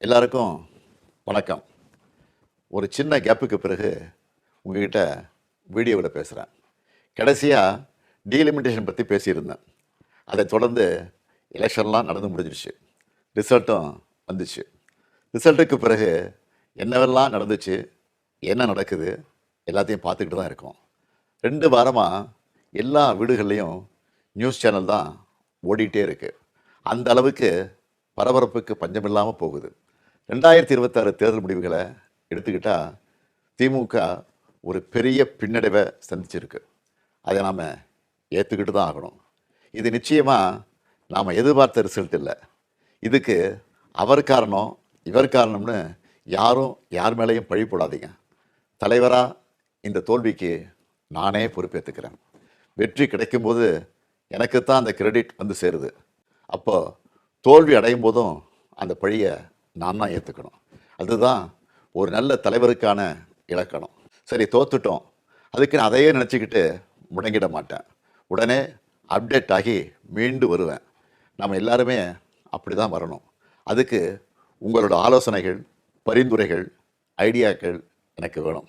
எல்லாருக்கும் வணக்கம். ஒரு சின்ன கேப்புக்கு பிறகு உங்ககிட்ட வீடியோவில் பேசுகிறேன். கடைசியாக டீலிமிட்டேஷன் பற்றி பேசியிருந்தேன். அதை தொடர்ந்து எலெக்ஷன்லாம் நடந்து முடிஞ்சிருச்சு. ரிசல்ட்டும் வந்துச்சு. ரிசல்ட்டுக்கு பிறகு என்னவெல்லாம் நடந்துச்சு, என்ன நடக்குது எல்லாத்தையும் பார்த்துக்கிட்டு தான் இருக்கோம். 2 வாரமாக எல்லா வீடுகள்லேயும் நியூஸ் சேனல் தான் ஓடிட்டே இருக்குது. அந்த அளவுக்கு பரபரப்புக்கு பஞ்சமில்லாமல் போகுது. 2026 தேர்தல் முடிவுகளை எடுத்துக்கிட்டால் திமுக ஒரு பெரிய பின்னடைவை சந்திச்சிருக்கு. அதை நாம் ஏற்றுக்கிட்டு தான் ஆகணும். இது நிச்சயமாக நாம் எதிர்பார்த்த ரிசல்ட் இல்லை. இதுக்கு அவர் காரணம் இவர் காரணம்னு யாரும் யார் மேலேயும் பழி போடாதீங்க. தலைவராக இந்த தோல்விக்கு நானே பொறுப்பேற்றுக்கிறேன். வெற்றி கிடைக்கும்போது எனக்குத்தான் அந்த கிரெடிட் வந்து சேருது. அப்போது தோல்வி அடையும் போதும் அந்த பழியை நான் தான் ஏற்றுக்கணும். அதுதான் ஒரு நல்ல தலைவருக்கான இலக்கணம். சரி, தோத்துட்டோம், அதுக்கு நான் அதையே நினச்சிக்கிட்டு முடங்கிட மாட்டேன். உடனே அப்டேட் ஆகி மீண்டு வருவேன். நம்ம எல்லாருமே அப்படி தான் வரணும். அதுக்கு உங்களோட ஆலோசனைகள், பரிந்துரைகள், ஐடியாக்கள் எனக்கு வேணும்.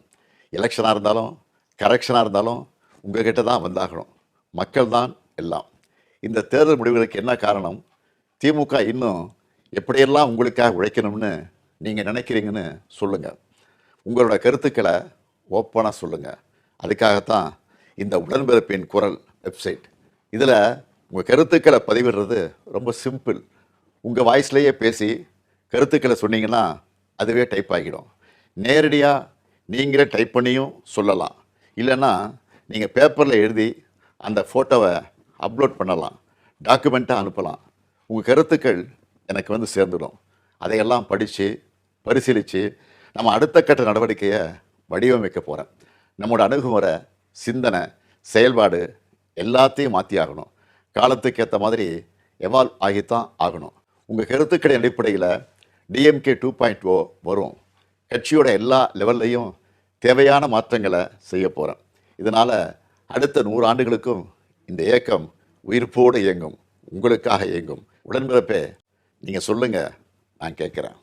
எலெக்ஷனாக இருந்தாலும் கரெக்ஷனாக இருந்தாலும் உங்கள்கிட்ட தான் வந்தாகணும். மக்கள் தான் எல்லாம். இந்த தேர்தல் முடிவுகளுக்கு என்ன காரணம்? திமுக இன்னும் எப்படியெல்லாம் உங்களுக்காக உழைக்கணும்னு நீங்கள் நினைக்கிறீங்கன்னு சொல்லுங்கள். உங்களோட கருத்துக்களை ஓப்பனாக சொல்லுங்கள். அதுக்காகத்தான் இந்த உடன்பிறப்பின் குரல் வெப்சைட். இதில் உங்கள் கருத்துக்களை பதிவிடுறது ரொம்ப சிம்பிள். உங்கள் வாய்ஸ்லேயே பேசி கருத்துக்களை சொன்னீங்கன்னா அதுவே டைப் ஆகிடும். நேரடியாக நீங்களே டைப் பண்ணியும் சொல்லலாம். இல்லைன்னா நீங்கள் பேப்பரில் எழுதி அந்த ஃபோட்டோவை அப்லோட் பண்ணலாம், டாக்குமெண்ட்டாக அனுப்பலாம். உங்கள் கருத்துக்கள் எனக்கு வந்து சேர்ந்துடும். அதையெல்லாம் படித்து பரிசீலித்து நம்ம அடுத்த கட்ட நடவடிக்கையை வடிவமைக்க போகிறேன். நம்மளோட அணுகுமுறை, சிந்தனை, செயல்பாடு எல்லாத்தையும் மாற்றி ஆகணும். காலத்துக்கு ஏற்ற மாதிரி எவால்வ் ஆகித்தான் ஆகணும். உங்கள் கருத்துக்களின் அடிப்படையில் டிஎம்கே 2.0 வரும். கட்சியோட எல்லா லெவல்லையும் தேவையான மாற்றங்களை செய்ய போகிறேன். இதனால் அடுத்த 100 ஆண்டுகளுக்கும் இந்த இயக்கம் உயிர்ப்போடு இயங்கும், உங்களுக்காக இயங்கும். உடன்பிறப்பே, நீங்கள் சொல்லுங்கள், நான் கேட்குறேன்.